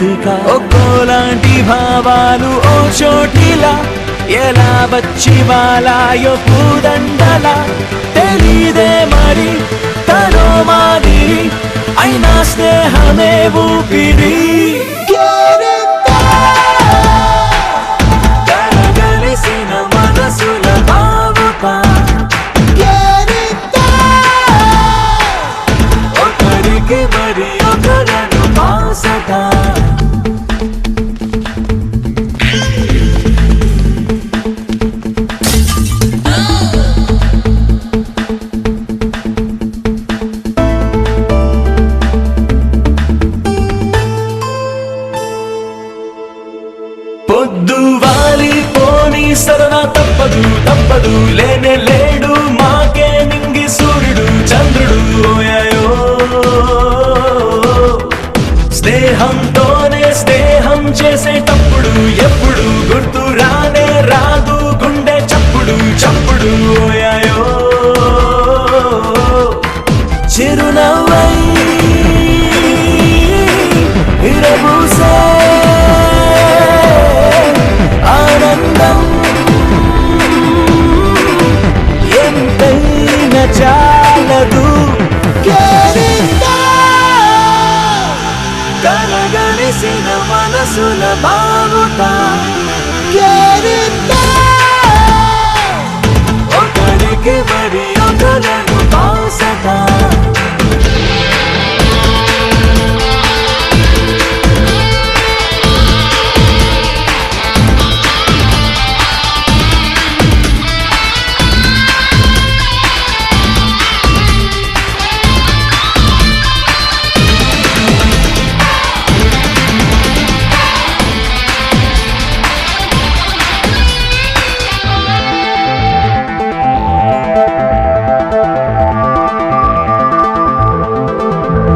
బతుకా ఒక్కోలాంటి భావాలు ఓ చోటిలా ఎలా వచ్చి వాలాయో పూదండలా తెలీదే మరి తనో మాదిరి అయినా స్నేహమే ఊపిరి కలగలిసిన మనసుల భావప ఒకరికి మరి ఒకరను పాసట పొద్దు వాలి పోని సరదా తప్పదు తప్పదు లేనే లేడు మాకే నింగి సూర్యుడు చంద్రుడు ఓయాయో స్నేహంతోనే స్నేహం చేసేటప్పుడు ఎప్పుడు గుర్తు రానే రాదు గుండె చప్పుడు చప్పుడు ఓయాయో చిరునవ్వై విరబూసే ఆనందం ఎంతైనా చాలదు కలగలిసిన మనసుల బావుట ఒకరికి మరి ఒకరను పాసట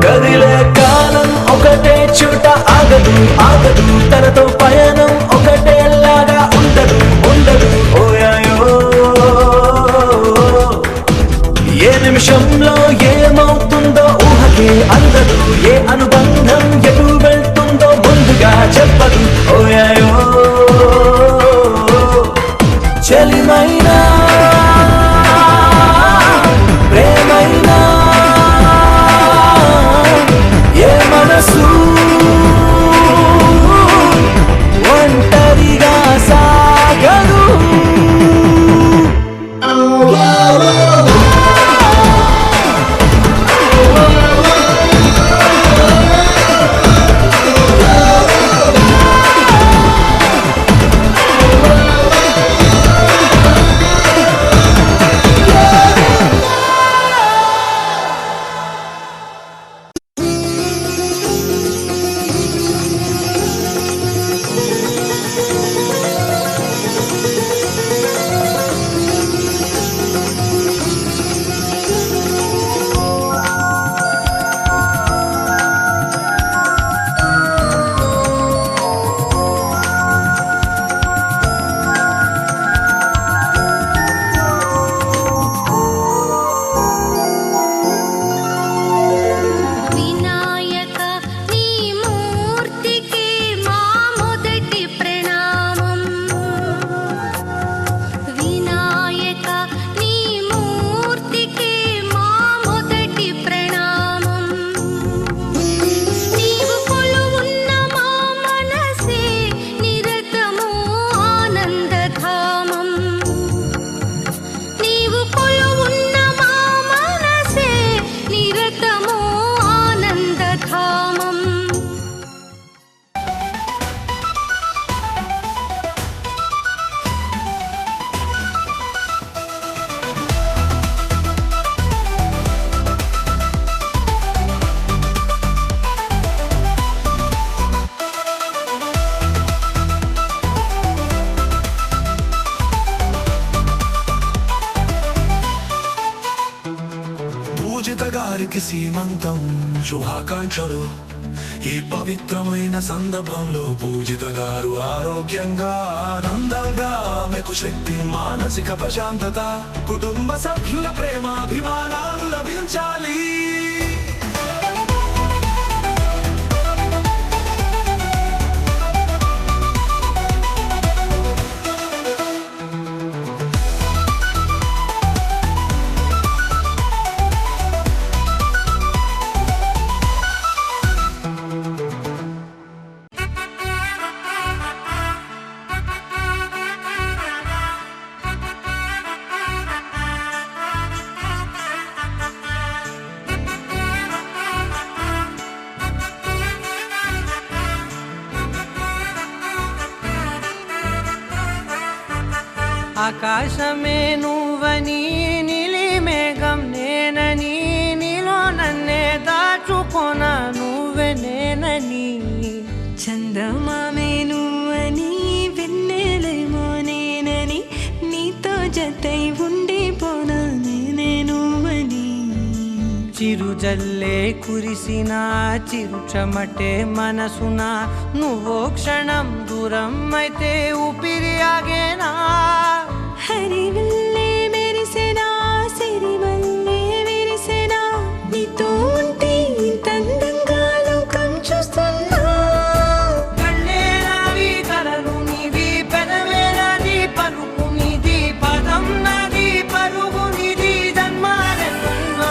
కదిలే కాలం ఒకటే చోట ఆగదు ఆగదు తనతో పయనం ఒకటేలాగా ఉండదు ఉండదు ఓయాయో ఏ నిమిషంలో ఏమవుతుందో ఊహకే అందదు ఏ అనుబంధం ఎటు వెళ్తుందో ముందుగా చెప్పదు ఓయాయో చలిమైనా ప్రేమైనా ఏ మనసు ఒంటరిగా సాగదు గారికి సీమంతం శుభాకాంక్షలు. ఈ పవిత్రమైన సందర్భంలో పూజిత గారు ఆరోగ్యంగా ఆనందంగా ఆమెకు శక్తి మానసిక ప్రశాంతత కుటుంబ సభ్యుల ప్రేమాభిమానాలు లభించాలి. ఆకాశమే నువ్వని నీలి మేఘం నేనని నీలో నన్నే దాచుకోన నువ్వే నేనని చందమామే నువ్వని వెన్నెలేమో నేనని నీతో జతై ఉండిపోనా నేనే నువ్వని చిరుజల్లే కురిసిన చిరు చెమటే మనసున నువ్వో క్షణం దూరం అయితే ఊపిరి ఆగేనా హరివల్లే మెరిసెనా సిరివల్లే విరిసెనా నీతో ఉంటే ఇంత అందంగా లోకం చూస్తున్నా కళ్ళే నావి కలలు నీవి పెదవే నాది పలుకు నీది పదం నాది పరుగు నీది జన్మాలెన్నున్నా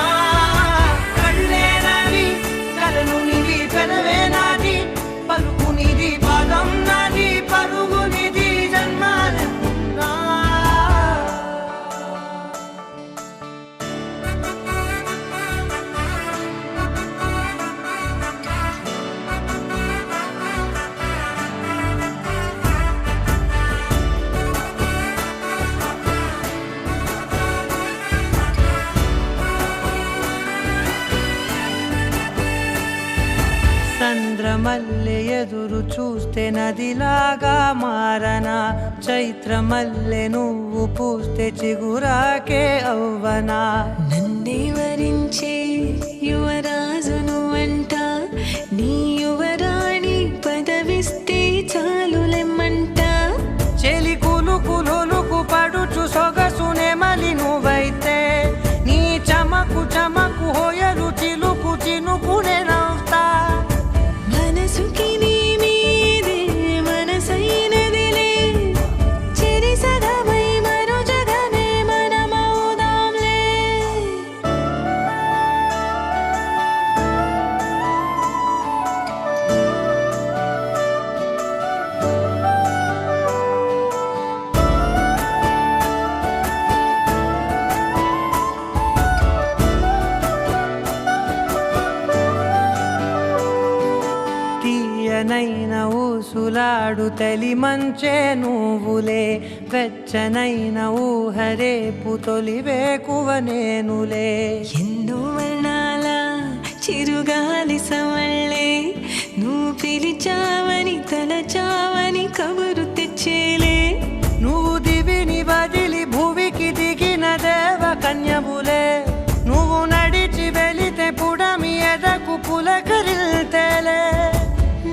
కళ్ళే నావి కలలు నీవి పెదవే నాది పలుకు నీది పదం నాది పరుగు నీది జన్మాలెన్నున్నా చంద్రమల్లె ఎదురు చూస్తే నదిలాగా మారనా చైత్రమల్లె నువ్వు పూస్తే చిగురాకే అవ్వనా నన్నే వరించే యువరాజును అంట నీ యువరాణి పదవిస్తే చాలులెమ్మంట చెలి కులుకు పడుచు సొగసునే మలి నువ్వైతే నీ చమకు చమకు హోయలు చిలుకు చినుకునే నవ్వుతా మనసుకి నీ మీదే మనసైనదిలే చెరి సగమై మరో జగమే మనమవుదాంలే తీయనైన ఊసులాడు తలి మంచే నువ్వులే వెచ్చనైన ఊహరేపు తొలి వేకువ నేనులే ఎన్నో వర్ణాల చిరుగాలి సవళ్ళే నువ్వు పిలిచావని తలచావని కబురు తెచ్చేలే నువ్వు దివిని వదిలి భూమికి దిగిన దేవ కన్యవులే నువ్వు నడిచి వెళితే పుడమి ఎదకు పులకరిల్తేలే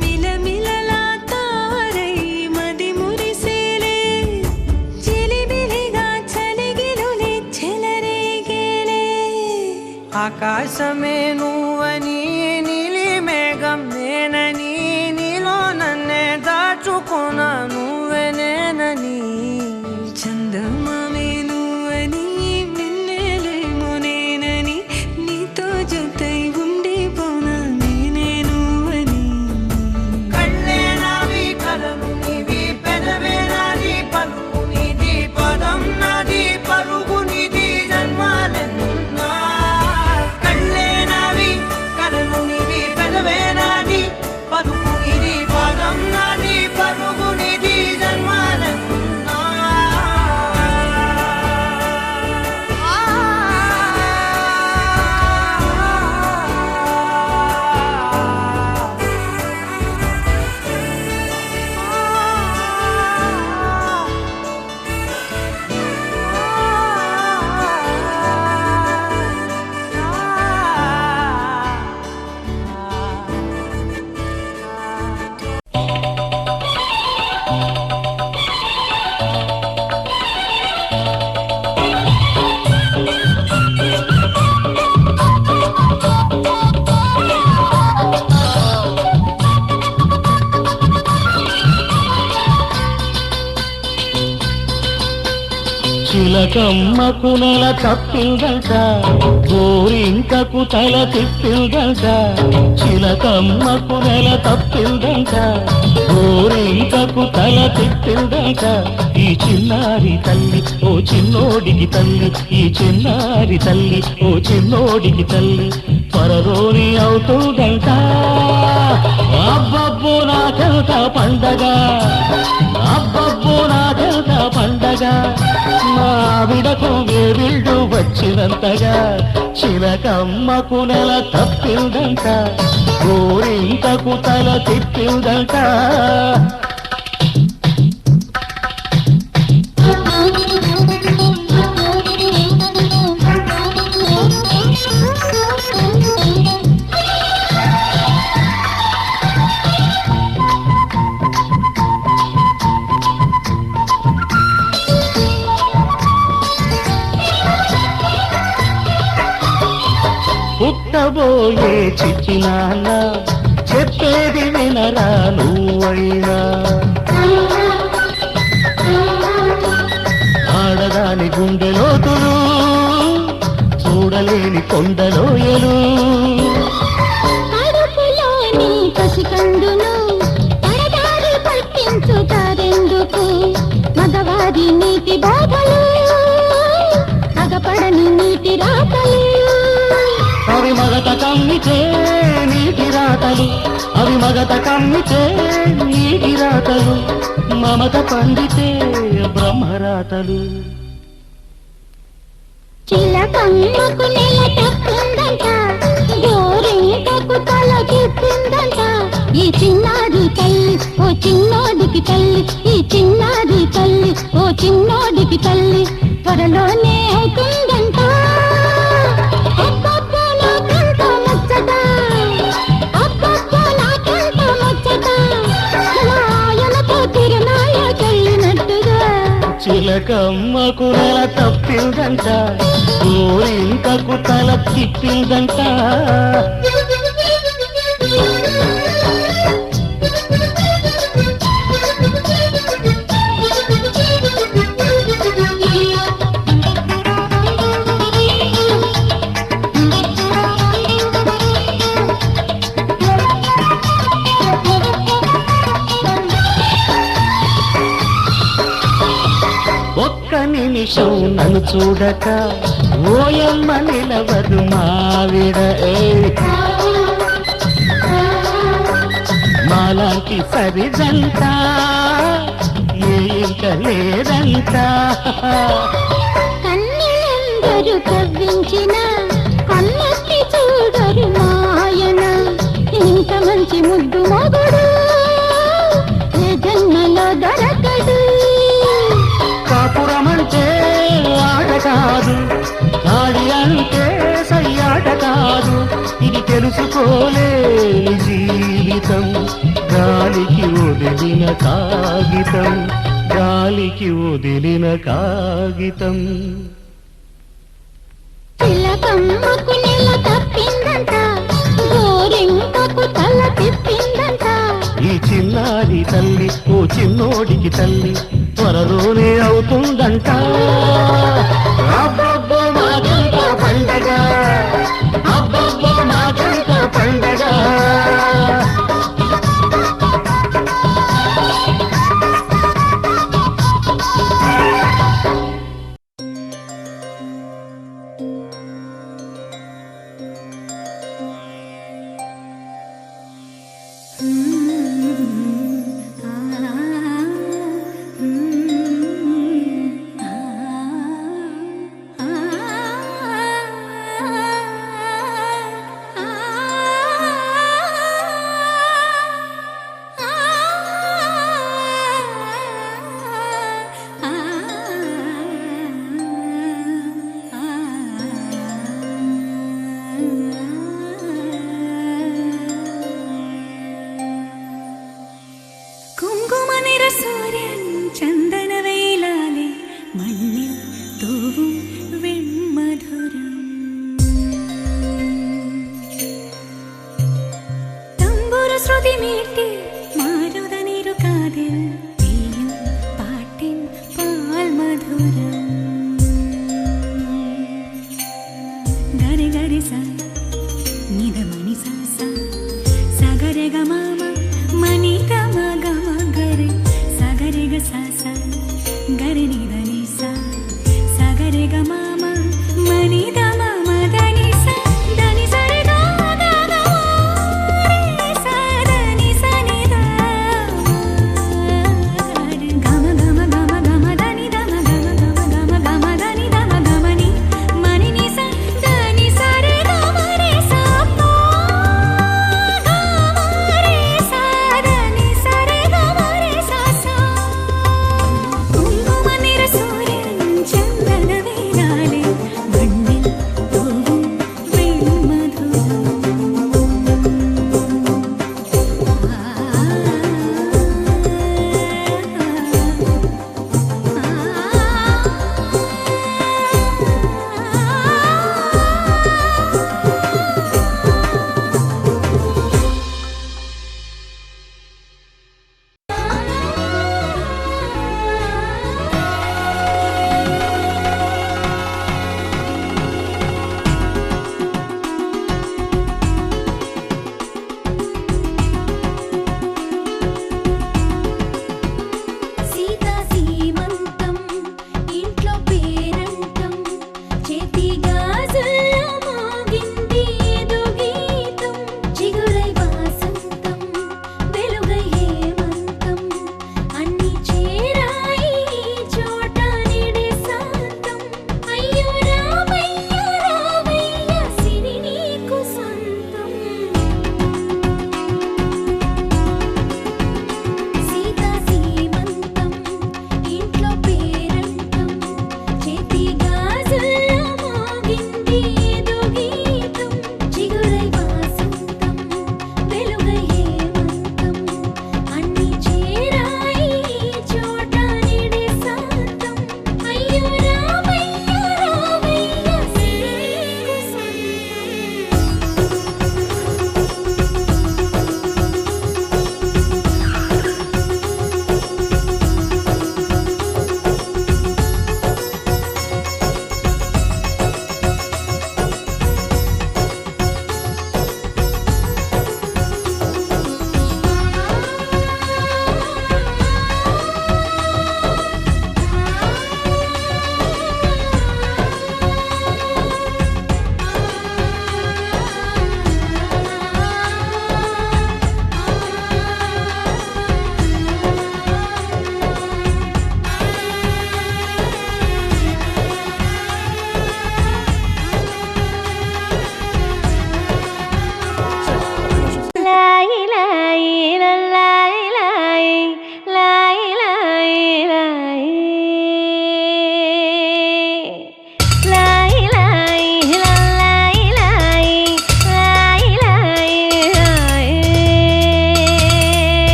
మిలమిలలా తారై మది మురిసేలే చిలిబిలిగా చలిగిలులే చెలరేగేలే ఆకాశమే నువ్వని నీలి మేఘం నేనని నీలో నన్నే దాచుకోన నువ్వే నేనని చందమామే నువ్వని వెన్నెలేమో నేనని నీతో జతై ఉండిపోనా నేనే నువ్వని కళ్ళే నావి కలలు నీవి పెదవే నాది పలుకు నీది పదం నాది పరుగు నీది జన్మాలెన్నున్నా కళ్ళే నావి కలలు నీవి పెదవే నాది పలుకు నీది పదం నాది పరుగు నీది జన్మాలెన్నున్నా చిలకమ్మకు నెల తప్పిందట గోరింకకు తల తిప్పిందట చిలకమ్మకు నెల తప్పిందట గోరింకకు తల తిప్పిందట ఈ చిన్నారి తల్లి ఓ చిన్నోడికి తల్లి ఈ చిన్నారి తల్లి ఓ చిన్నోడికి తల్లి పరరోని అవుతుందంట అబ్బబ్బో నాకెంత పండగ అబ్బబ్బో నాకెంత పండగ మావిడకు వేవిళ్ళు వచ్చినంతగా చిలకమ్మకు నెల తప్పిందంట గోరింకకు తల తిప్పిందంట పుట్టబోయే చిట్టి నాన్న చెప్పేది వినరా నువ్వైనా ఆడదాని గుండెలోతులు చూడలేని కొండలోయలు అడుపులోని పసికందును పరదారి పట్టించుతారెందుకు మగవారి నీటి బాధలు మగపడని నీటి రాతలు అవి మగత కమ్మితే నీటి రాతలు అవి మగత కమ్మితే నీటి రాతలు మమత పండితే బ్రహ్మరాతలు చిలకమ్మకు నెల తప్పిందంట గోరింకకు తల తిప్పిందంట ఈ చిన్నారి తల్లి ఓ చిన్నోడికి తల్లి ఈ చిన్నారి తల్లి ఓ చిన్నోడికి తల్లి త్వరలోనే అవుతుందంట అబ్బబ్బో నాకెంత ముచ్చట అబ్బబ్బో నాకెంత ముచ్చట నాయనతో తిరునాయకెళ్ళినట్టుగా చిలకమ్మకు నెల తప్పిందంట గోరింకకు తల తిప్పిందంట ఒక్క నిమిషం నన్ను చూడక ఓయమ్మ నిలవదు మావిడ మాలాంటి సరిజంట ఇంక లేదంట కన్నెలందరూ కవ్వించిన కన్నెత్తి చూడరు మాయన ఇంత మంచి ముద్దు మొగుడు ఏ జన్మలో దొరకడు కాపురమంటే ఆట కాదు గాడి అంటే సయ్యాట కాదు ఇది తెలుసుకోలేని జీవితం గాలికి వదిలిన కాగితం గాలికి వదిలిన కాగితం చిలకమ్మకు నెల తప్పిందంట గోరింకకు తల తిప్పిందంట ఈ చిన్నారి తల్లి ఓ చిన్నోడికి తల్లి త్వరలోనే అవుతుందంట అబ్బబ్బో మాకంత పండగ అబ్బబ్బో మాకంత పండగ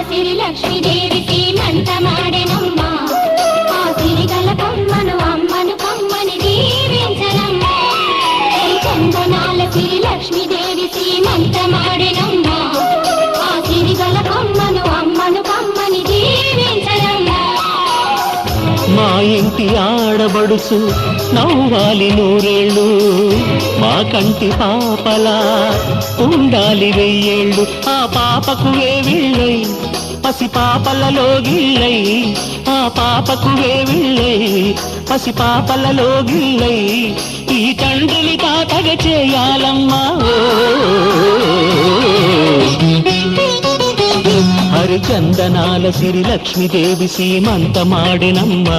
సిరి లక్ష్మీదేవి సీమంత మాడెనమ్మ ఆ సిరిగల కొమ్మను అమ్మను కమ్మని దీవించనమ్మ చందనాల సిరి లక్ష్మీదేవి సీమంత మాడెనమ్మ ఆ సిరిగల కొమ్మను అమ్మను కమ్మని దీవించనమ్మ మా ఇంటి ఆడబడుచు నవ్వాలి నూరేళ్ళు మా కంటి పాపలా ఉండాలి వెయ్యేళ్ళు ఆ పాపకు వేవిళ్ళై పసి పాపలలో గిళ్ళై ఆ పాపకు వేవిళ్ళై పసి పాపలలో గిళ్ళై ఈ తండ్రిని తాతగ చేయాలమ్మా హరిచందనాల సిరి లక్ష్మీదేవి సీమంత మాడినమ్మ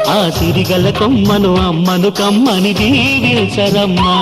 ఆ సిరిగల కొమ్మను అమ్మను కమ్మని దీవించరమ్మా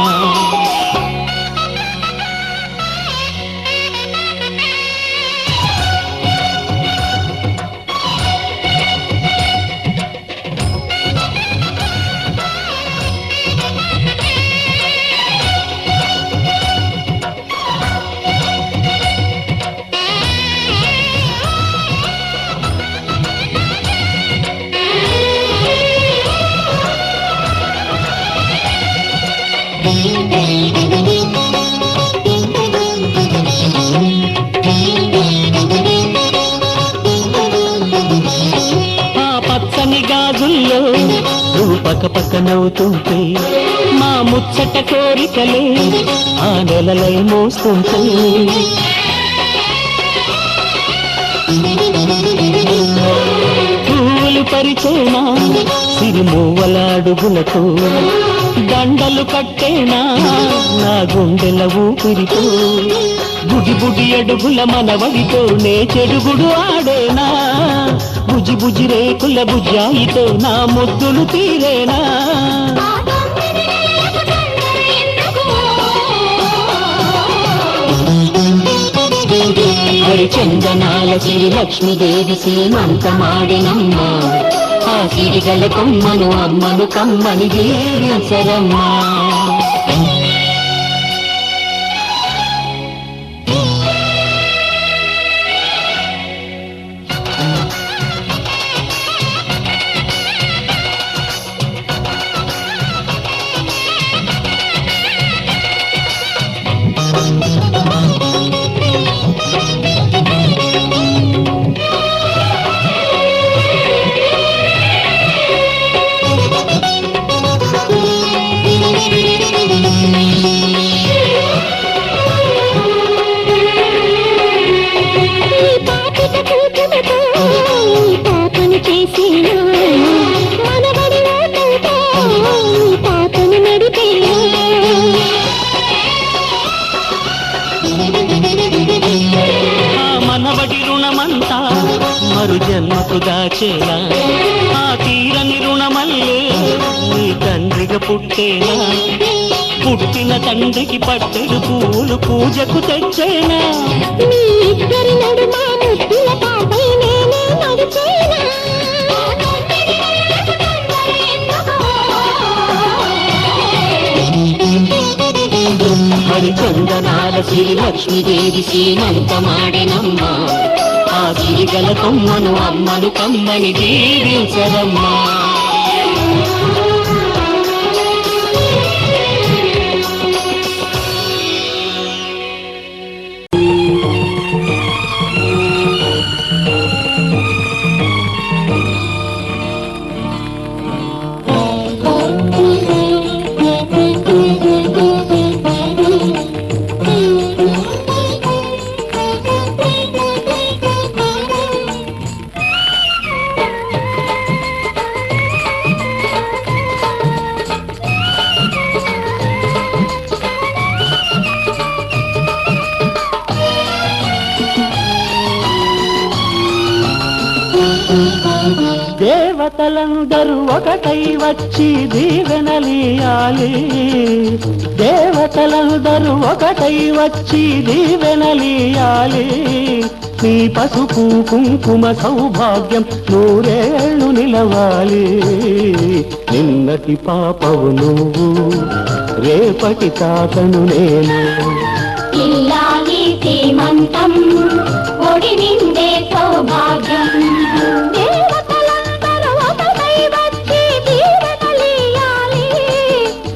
గాజుల్లో నువ్వు పక్క పక్క నవ్వుతుంటే మా ముచ్చట కోరికలే ఆ నెలలై మోస్తుంటే పూలు పరిచేనా సిరిమూవలాడుగులకు దండలు కట్టేనా నా గుండెల ఊపిరితో బుడి బుడి అడుగుల మనవడితో నే చెడుగుడు ఆడేనా బుజి బుజి రేకుల బుజ్జాయితో నా ముద్దులు తీరేనా హరిచందనాల సిరి లక్ష్మీదేవి సీమంత మాడినమ్మ ఆ సిరిగల కొమ్మను అమ్మను కమ్మని దీవించరమ్మా మనవడి రుణమంతా మరు జన్మకు దాచేనా ఆ తీరని రుణమల్లే నీ తండ్రిగా పుట్టేనా పుట్టిన తండ్రికి పట్టెడు పూలు పూజకు తెచ్చేనా హరిచందనాల సిరి లక్ష్మీదేవి సీమంత మాడినమ్మ ఆ సిరిగల కొమ్మను అమ్మను కమ్మని దీవించరమ్మా దేవతలందరూ ఒకటై వచ్చి దీవెనలియాలి దేవతలందరూ ఒకటై వచ్చి దీవెనలియాలి నీ పసుపు కుంకుమ సౌభాగ్యం నూరేళ్ళు నిలవాలి నిన్నటి పాపవు నువ్వు రేపటి తాతను నేను ఇల్లాలి సీమంతం ఒడి నిండే సౌభాగ్యం దేవతలందరూ ఒకటై వచ్చి దీవెనలియాలి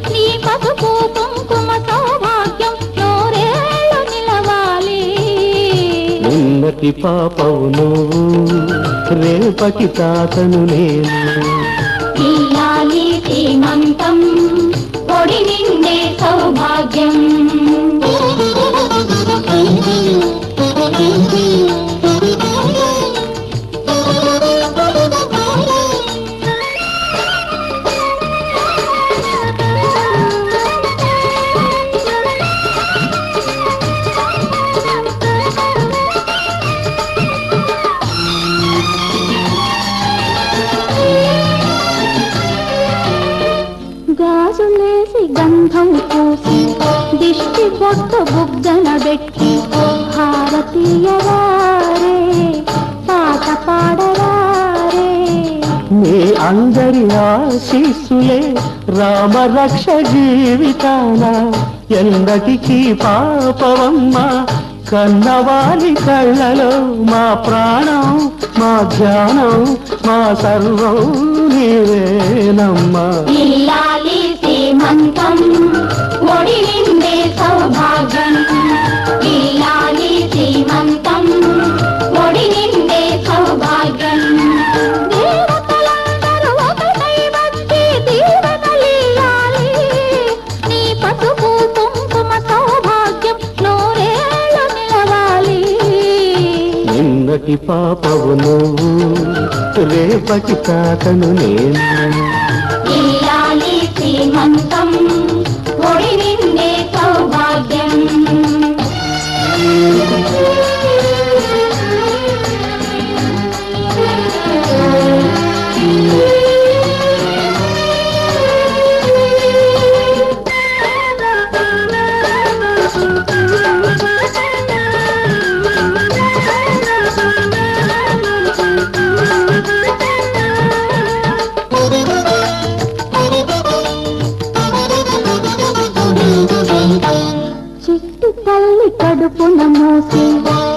నీ పసుపు కుంకుమ సౌభాగ్యం నూరేళ్ళు నిలవాలి ఉన్నతి పాపవు నువ్వు రేపటి తాతను నేను ఇల్లాలి శ్రీమంతం పొడి నిండే సౌభాగ్యం గాజులేసి గంధం పూసి దిష్టి బొట్టు బుగ్గన పెట్టి హారతీయవారే పాట పాడవారే మీ అందరి ఆశీస్సులే రామరక్ష జీవితాన ఎందటికీ పాపవమ్మ కన్నవాలి కళ్ళలో మా ప్రాణం మా ధ్యానం మా సర్వం నీవేనమ్మా ఇల్లాలి శ్రీమంతం ఒడి నిండే సౌభాగ్యం ఇల్లాలి శ్రీమంతం ఒడి నిండే సౌభాగ్యం దేవతలందరూ ఒకటై వచ్చి దీవెనలియాలి నీ పసుపు కుంకుమ సౌభాగ్యం నూరేళ్ళు నిలవాలి నిన్నటి పాపవు నువ్వు రేపటి తాతను నేను ఇల్లాలి శ్రీమంతం ఒడి నిండే సౌభాగ్యం చిట్టి తల్లి కడుపున మోసి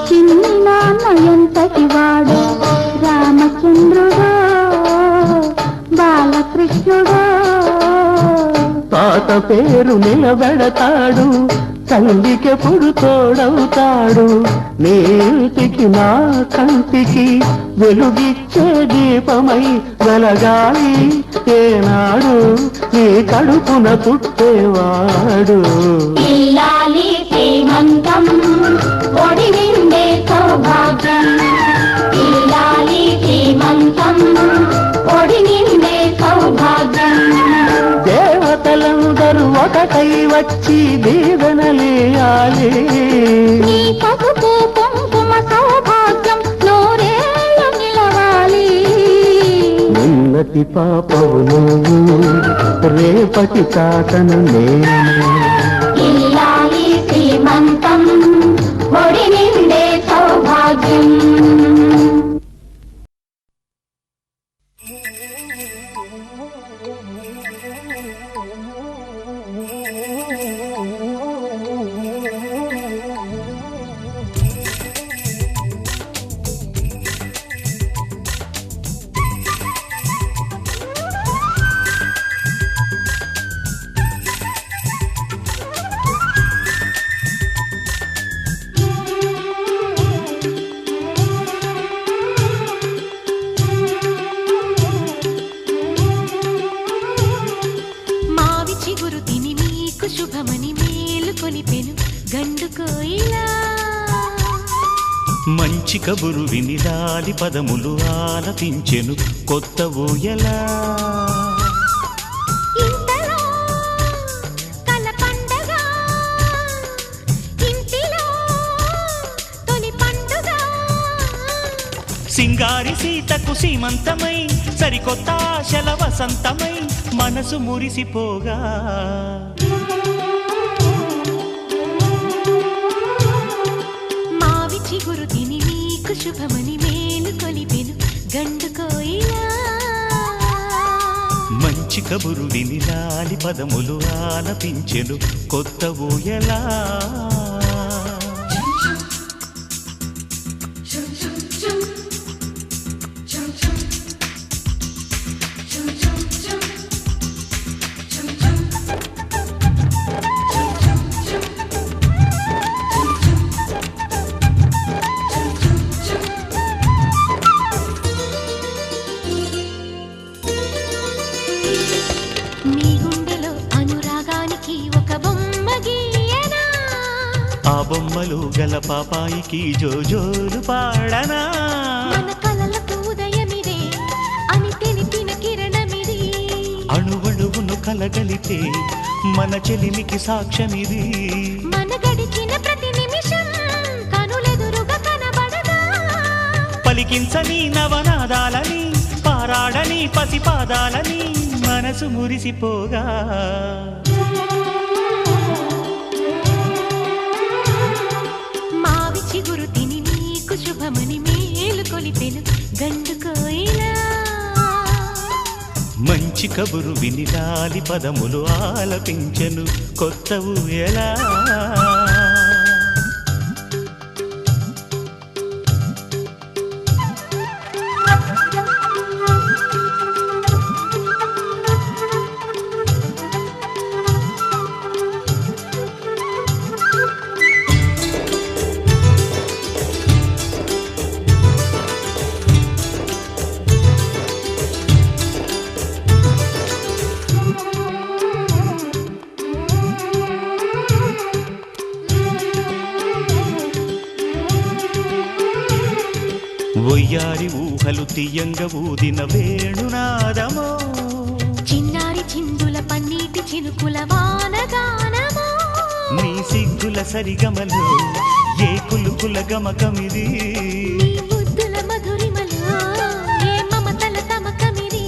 చిన్ని నాన్న ఎంతటి వాడు రామచంద్రుడో బాలకృష్ణుడో తాత పేరు నిలబెడతాడు తల్లికెప్పుడు తోడవుతాడు నీటికి నా కంటికి వెలుగిచ్చే దీపమై వెలగాలి ఏనాడు నీ కడుపున పుట్టేవాడు ఇల్లాలి శ్రీమంతం ఒడి నిండే సౌభాగ్యం ఇల్లాలి శ్రీమంతం ఒడి నిండే సౌభాగ్యం దేవతలందరూ ఒకటై వచ్చి దీవెనలియాలి నీ పసుపు కుంకుమ సౌభాగ్యం నూరేళ్ళు నిలవాలి ఉన్నతి పాపవు నువ్వు రేపటి తాతను నేను ఇల్లాలి శ్రీమంతం ఒడి నిండే సౌభాగ్యం మావి చిగురు తిని మీకు శుభమని మేలు కొలిపెను గండు కోయిలా మంచి కబురు విని లాలి పదములు ఆలపించెను కొత్త ఊయలా ఇంతలో కల పండగ ఇంటిలో తొలి పండుగ సింగారి సీతకు సీమంతమై సరికొత్త ఆశల వసంతమై మనసు మురిసిపోగా మావి చిగురు తిని మీకు శుభమని మేలు కొలిపెను గండు కోయిలా మంచి కబురు విని లాలి పదములు ఆలపించెను కొత్త ఊయలా బొమ్మలు గల పాపాయికి జోజోలు పాడనా మన కలలకు ఉదయమిదే అని తెలిపిన కిరణమిది అణువణువును కలగలితే మన చెలిమికి సాక్ష్యమిది మన గడిచిన ప్రతి నిమిషం కనులెదురుగా కనబడదా పలికించని నవనాదాలని పారాడని పసిపాదాలని మనసు మురిసిపోగా మావి చిగురు తిని నీకు శుభమని మేలు కొలిపెను గండు కోయిలా మంచి కబురు విని లాలి పదములు ఆలపించెను కొత్త ఊయలా ఒయ్యారి ఊహలు తీయంగ ఊదిన వేణునాదమో చిన్నారి చిందుల పన్నీటి చినుకుల వానగానమో నీ సిగ్గుల సరిగమలో ఏ కులుకుల గమకమిది నీ ముద్దుల మధురిమలో ఏ మమతల తమకమిది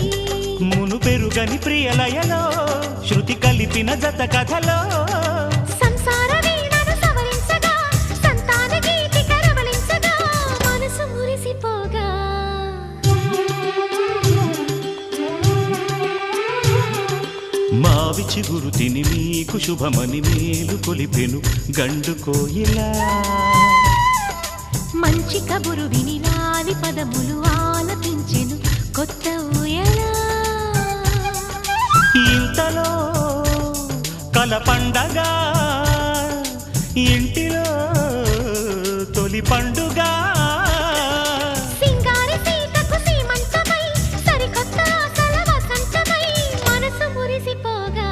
మును పెరుగని ప్రియలయలో శృతి కలిపిన జత కథలో సంసార వీణను సవరించగా సంతాన గీతి కరవలించగా మనసు మురిసిపోగా మావి చిగురు తిని నీకు శుభమని మేలు కొలిపెను గండు కోయిలా మంచి కబురు విని లాలి పదములు ఆలపించెను కొత్త ఊయలా ఇంతలో కల పండగ ఇంటిలో తొలి పండుగ సింగారి సీతకు సీమంతమై సరికొత్త ఆశల వసంతమై మనసు మురిసిపోగా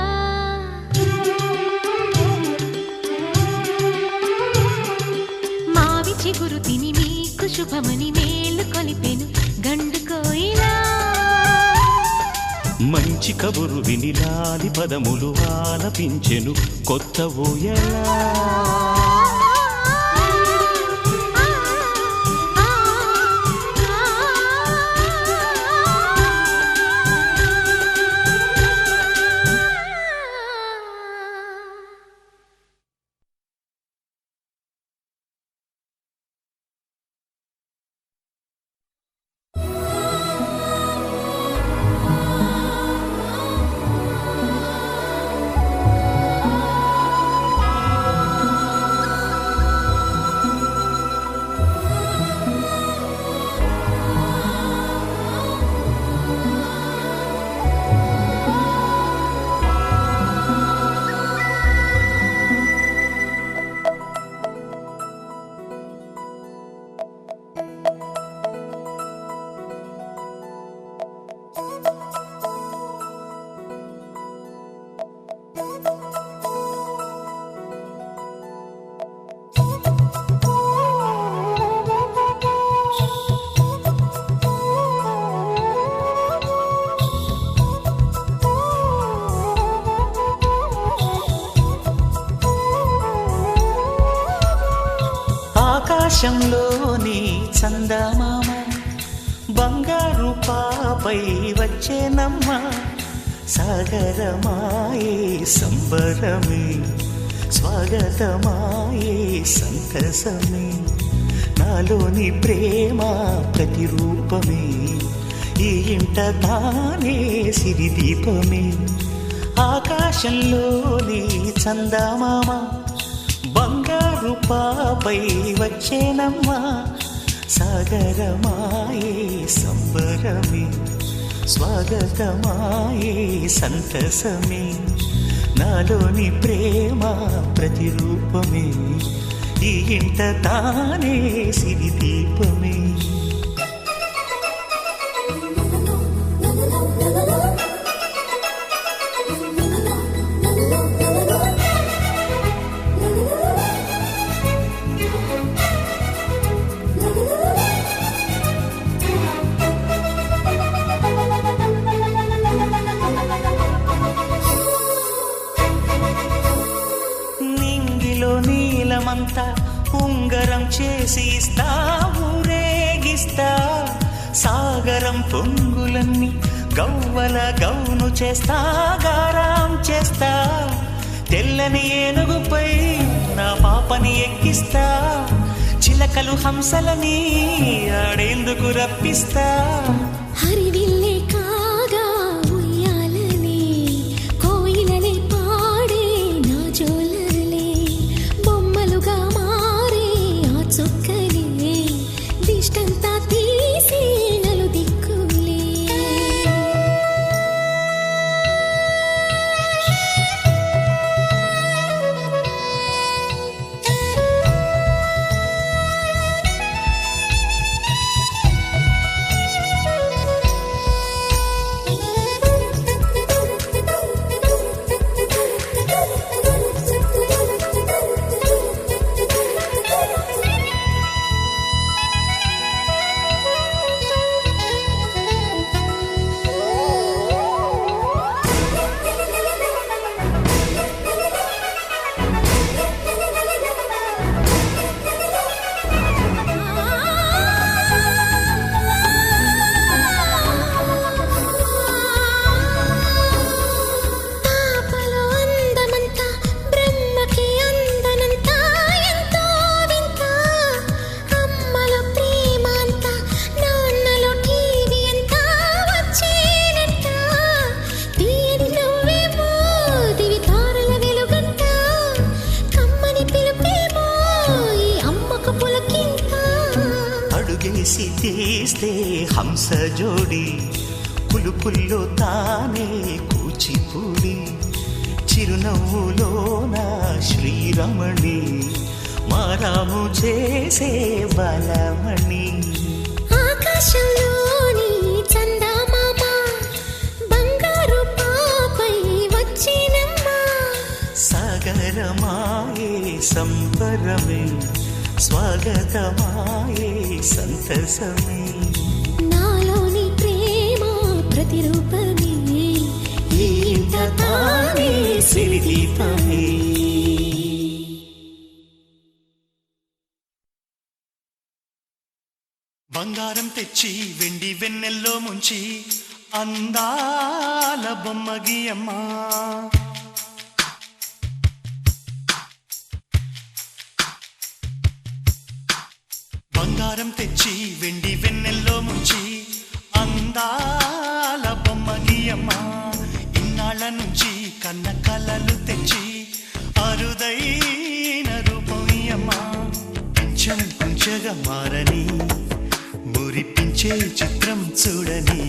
మావి చిగురు తిని మీకు శుభమని మేలు కొలిపెను గండు కోయిలా మంచి కబురు విని లాలి పదములు ఆలపించెను కొత్త ఊయలా ఆకాశంలోని చందమామ బంగారు పాపై వచ్చేనమ్మ సాగరమాయే సంబరమే స్వాగతమాయే సంతసమే నాలోని ప్రేమ ప్రతిరూపమే ఈ ఇంట తానే సిరిదీపమే ఆకాశంలోని చందమామ బంగారు పాపై వచ్చేనమ్మా సాగరమాయే సంబరమే స్వాగతమాయే సంతసమే నాలోని ప్రేమ ప్రతిరూపమే ఈ ఇంట తానే సిరిదీపమే బంగారమంతా ఉంగరం చేసి ఇస్తా ఊరేగిస్తా సాగరం పొంగులన్నీ గవ్వల గౌను చేస్తా గారాం చేస్తా తెల్లని ఏనుగుపై నా పాపని ఎక్కిస్తా చిలకలు హంసలని ఆడేందుకు రప్పిస్తా హరివిల్లే కాగా ఉయ్యాలనే కోయిలనే పాడే నా జోలలే బొమ్మలుగా మారే ఆ చొక్కలే దిష్టంతా తీసి నలు దిక్కులే అడుగేసి తీస్తే హంస జోడి పులుపుల్లో తానే కూచిపూడి చిరునవ్వులోన శ్రీరమణి మారాము చేసే బలమణి ఆకాశంలోని చందమామ బంగారు పాపై వచ్చినమ్మా సాగరమాయే సంబరమే స్వాగతమాయే సంతసమే నాలోని ప్రేమ ప్రతిరూపమే ఈ ఇంట తానే సిరిదీపమే బంగారం తెచ్చి వెండి వెన్నెల్లో ముంచి అందాల బొమ్మగియమ్మా బంగారం తెచ్చి వెండి వెన్నెల్లో ముంచి అందాల బొమ్మగియమ్మా ఇన్నాళ్ళ నుంచి కన్న కలలు తెచ్చి అరుదైన రూపమయ్యమ్మా కొంచెం కొంచెగా మారని మురిపించే చిత్రం చూడని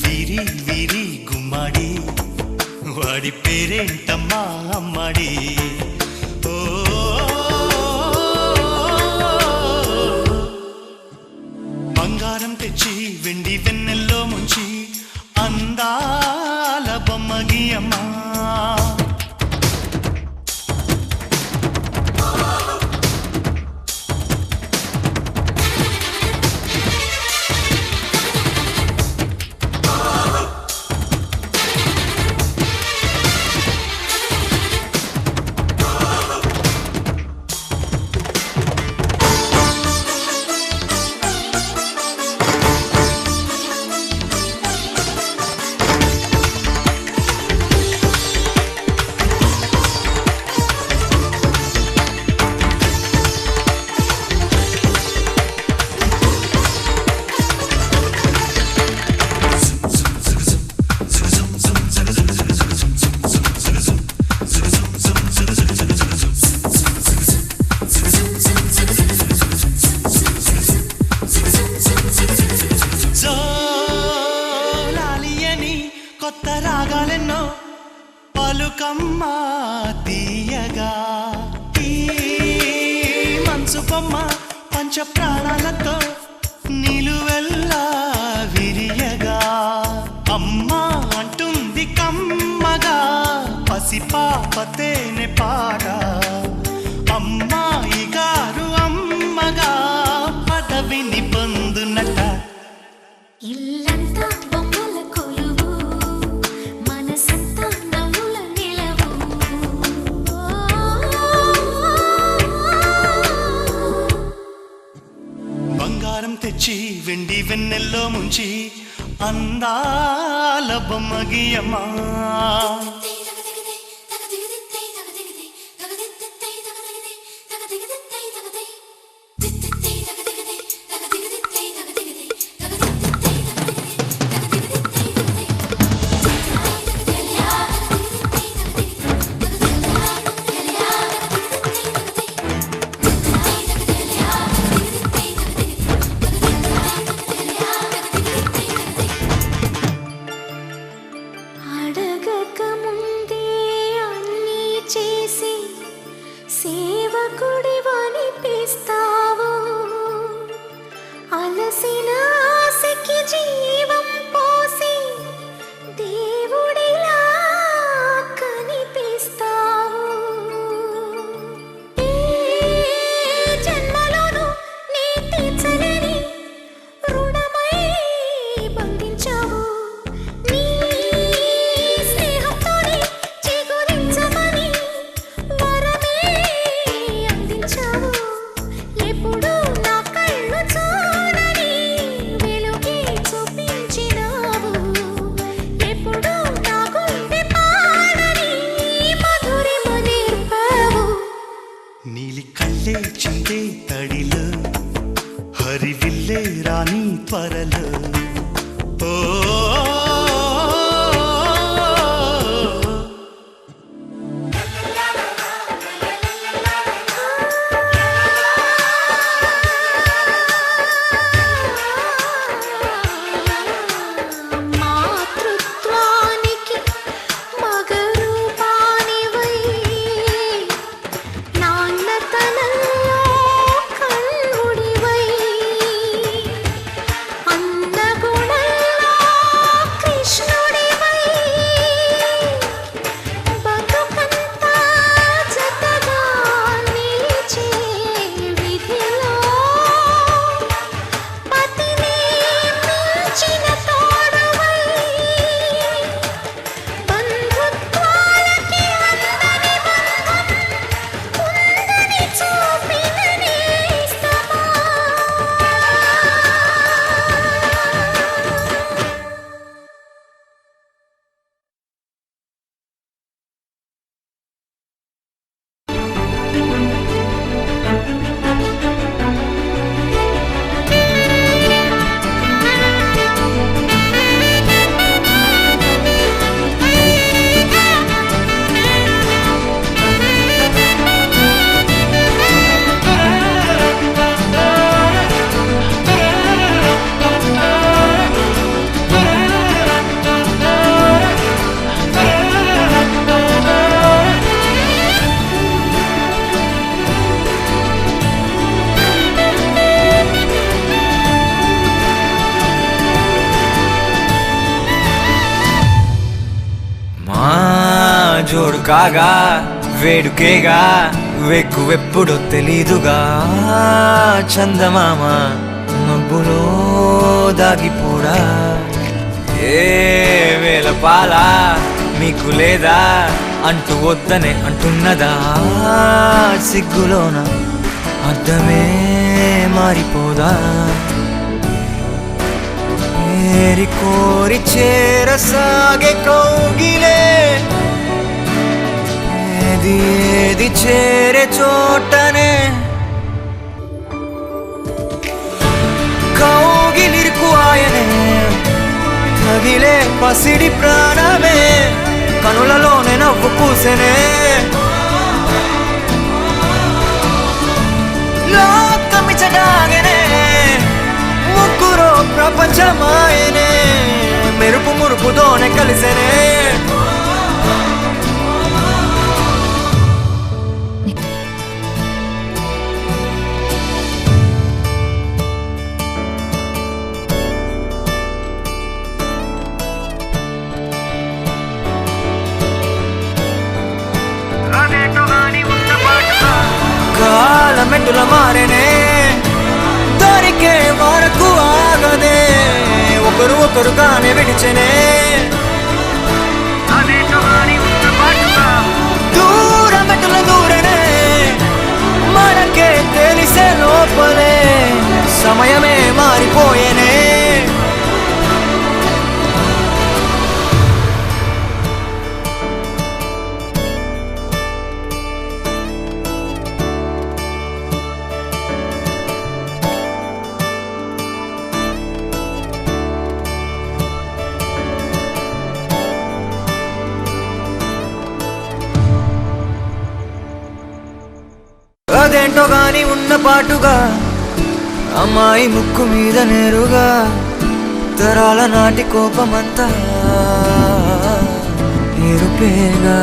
వీరి వీరి గుమ్మాడి వాడి పేరేంటమ్మా అమ్మాడి ఓ బంగారం తెచ్చి వెండి వెన్నెల్లో ముంచి అందాల బొమ్మగియమ్మా కొత్త రాగాలెన్నో పలుకమ్మ తీయగా ఈ మనసు బొమ్మ పంచ ప్రాణాలతో నిలువెల్లా విరియగా అమ్మ అంటుంది కమ్మగా పసిపాపతేనే పాట అమ్మాయి గారు అమ్మగా పదవిని పొందునట ఇల్లంతా బొమ్మల కొలువు మనసంతా నవ్వుల నిలవు ముంచి వెండి వెన్నెల్లో ముంచి అందాల బొమ్మ గీయమ్మా సేవకుడివనిపిస్తావు అలసిన ఆశకి జీవం పోసి దేవుడిలా కనిపిస్తావు ఈ జన్మలోనూ నీ తీర్చలేని రుణమై బంధించావు నీ స్నేహంతోనే చిగురించమని వరమే అందించావు ఎప్పుడు నా కళ్ళు చూడని వెలుగే చూపించినావు ఎప్పుడు నా గుండె పాడని మధురిమ నేర్పావు నీలి కళ్ళే చిందే తడిలో హరివిల్లే రాణి త్వరలో ఓ మాతృత్వానికి మగరూపానివై నాన్నతనంలో కన్నుడివై అన్నగుణంలో కృష్ణుడివై బతుకంతా జతగా నిలిచే విధిలో పతిని మించిన తోడువై బంధుత్వాలకి అందని బంధం ఉందని చూపిన నేస్తమా మా జోడు కాగా వేడుకేగా వెక్కువెప్పుడో తెలీదుగా చందమామ మబ్బులో దాగిపోడా ఏ వేల పాల మీకు లేదా అంటూ వద్దనే అంటున్నదా సిగ్గులోన అర్థమే మారిపోదా ఏరి కోరి చేరసాగే కౌగిలే ఏది ఏది చేరే చోటనే కౌగిలిరుకు ఆయనే తగిలే పసిడి ప్రాణమే కనులలోనే నవ్వు పూసెనే లోకమిచడాగనే ముగ్గురు ప్రపంచమాయనే మెరుపు మురుపుతోనే కలిసెనే కాలమెట్టుల మారేనే దొరికే వరకు ఆగదే ఒకరు ఒకరు కానే విడిచెనే దూరమెట్టుల దూరనే మనకే తెలిసే లోపలే సమయమే మారిపో చాటుగా అమ్మాయి ముక్కు మీద నేరుగా తరాల నాటి కోపమంతా ఎరుపేగా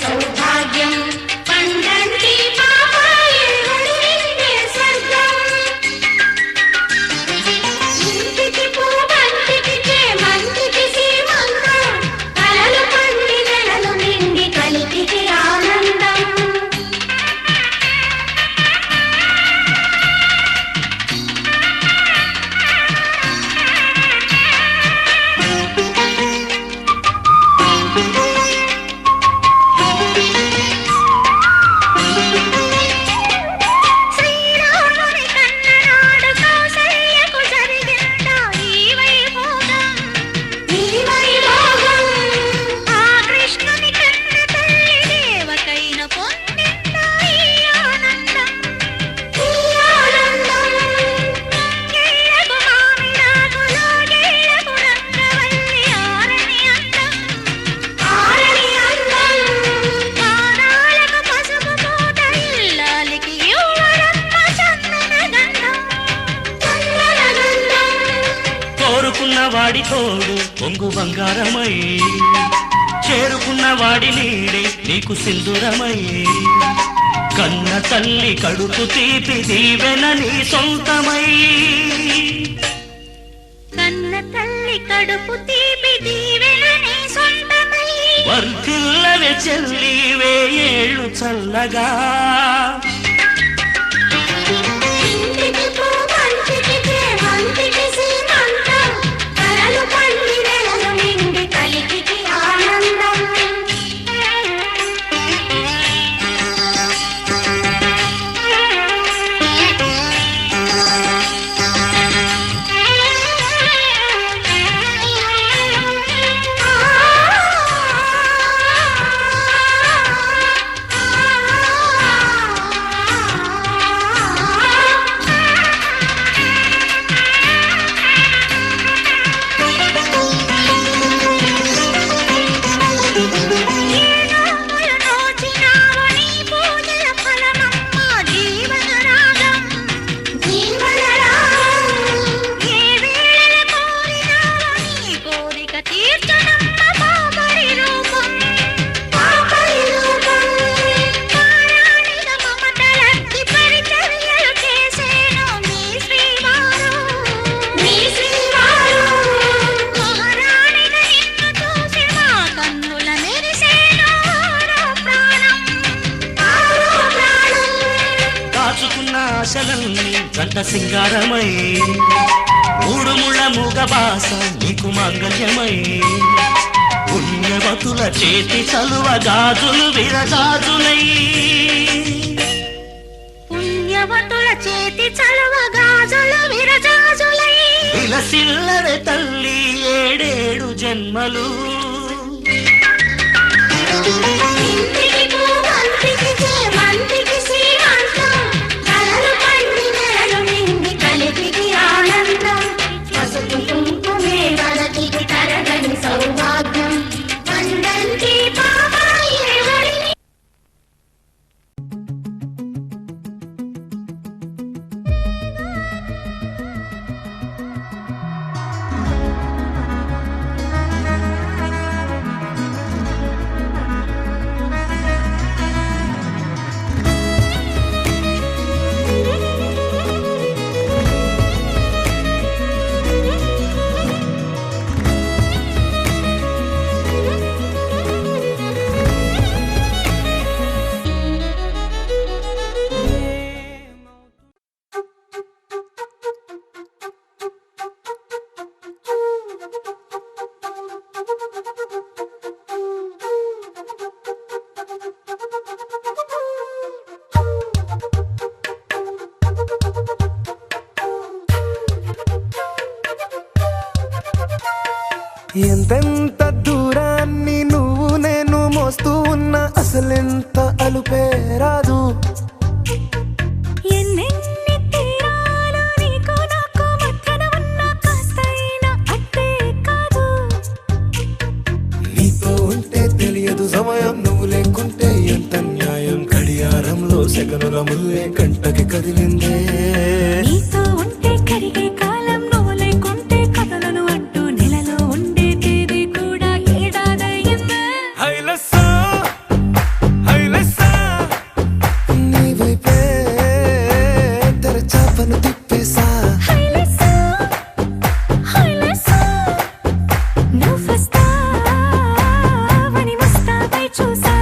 సౌభాగ్యం పండంటి పాపాయి స్వర్గం ఇంటికి పూబంటికి మంటికి సీమంతం కలలు పండి నెలలు నిండి కలిపికి ఆనందం వాడి తోడు పొంగు బంగారమై చేరుకున్న వాడి నీడే నీకు సింధూరమై కన్న తల్లి కడుపు తీపి దీవెన నీ సొంతమై కన్న తల్లి కడుపు తీపి దీవెన నీ సొంతమై వర్ధిల్లవే చెల్లి వేయేళ్ళు చల్లగా గంట సింగారమై మూడు ముళ్ళ మూగ బాస నీకు మంగళ్యమై పుణ్యవతుల చేతి చలువ గాజులు విరగాజులై పుణ్యవతుల చేతి చలువ గాజులు విరగాజులై విలసిల్లవే తల్లి ఏడేడు జన్మలు సౌభాగ్యం పండంటి పాపాయి ఎంతెంత దూరాన్ని నువ్వు నేను మోస్తూ ఉన్నా అసలెంత అలుపే రాదు. ఎన్నెన్ని తీరాలు నీకు నాకు మధ్యన ఉన్న కాస్తైనా అట్టే కాదు. నీతో ఉంటే తెలియదు సమయం, నువ్వు లేకుంటే ఎంత న్యాయం. గడియారంలో సెకనుల ముల్లే కంటకి కదిలిందే. నీతో ఉంటే కరిగే కాలం, నువ్వు లేకుంటే కథలను అంటూ నెలలో ఉండే తేదీ కూడా ఏడాదయ్యిందే. హైలెస్సా హైలెస్సా నీ వైపే తెరచాపను తిప్పేసా. హైలెస్సా, హైలెస్సా, నువ్వు వస్తావని ముస్తాబై చూసా.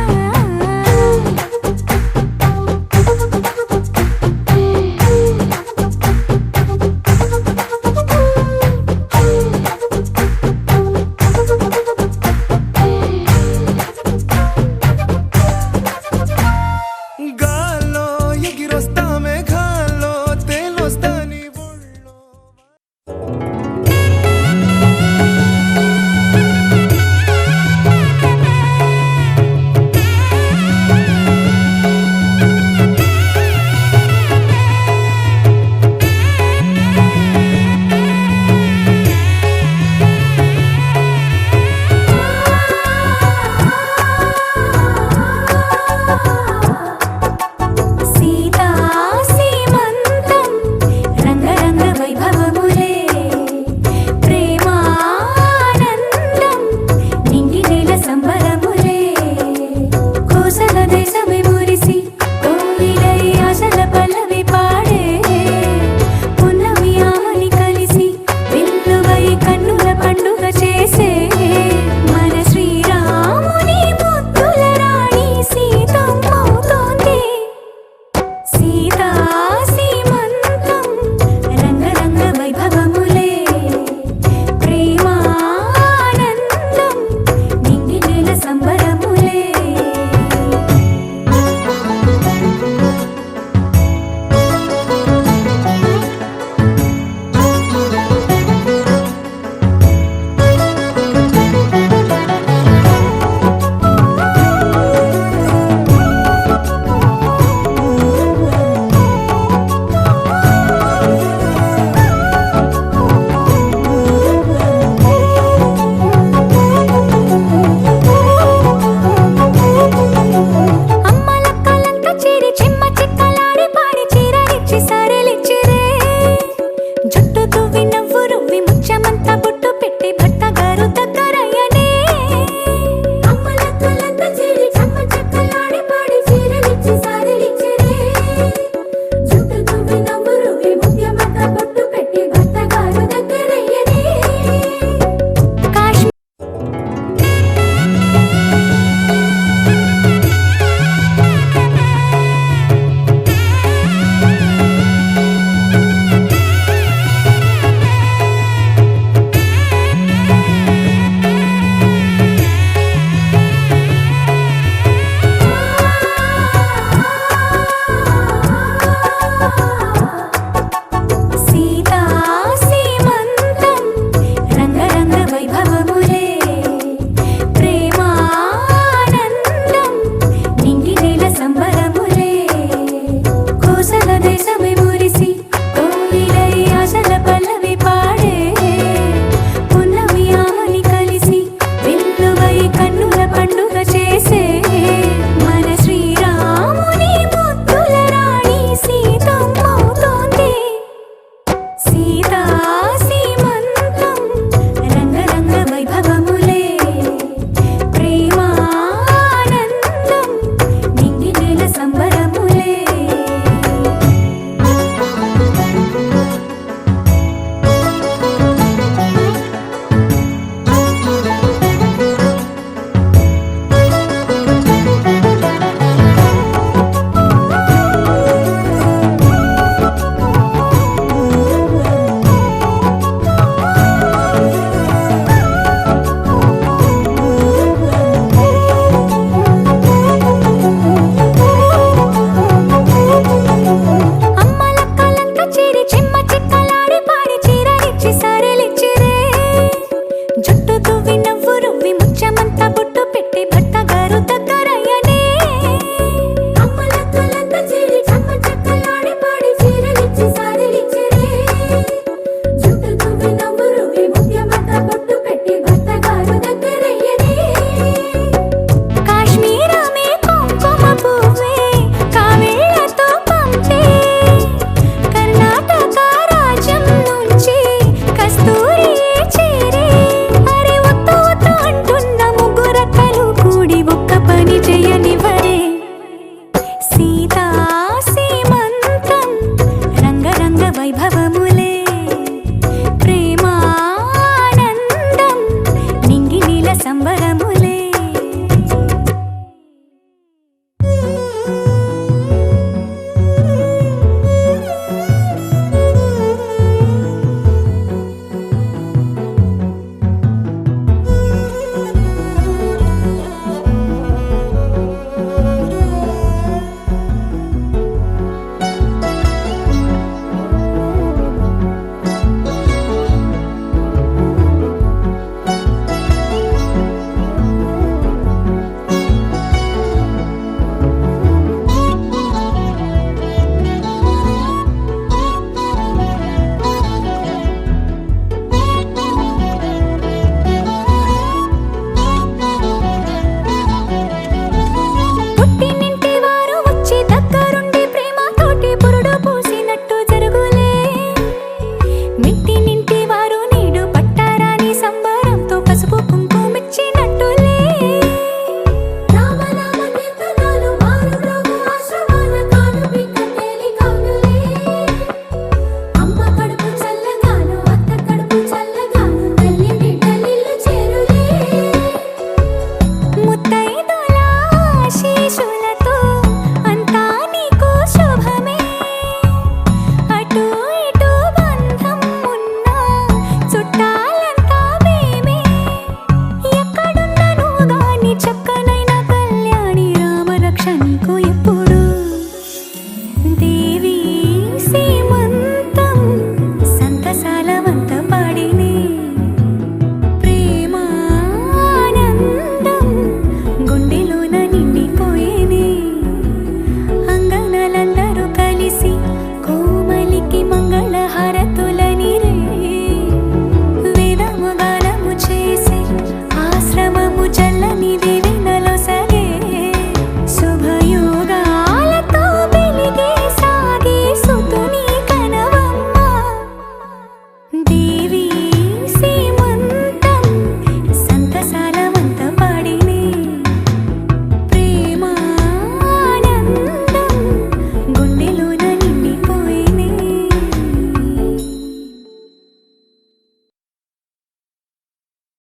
చెయ్యని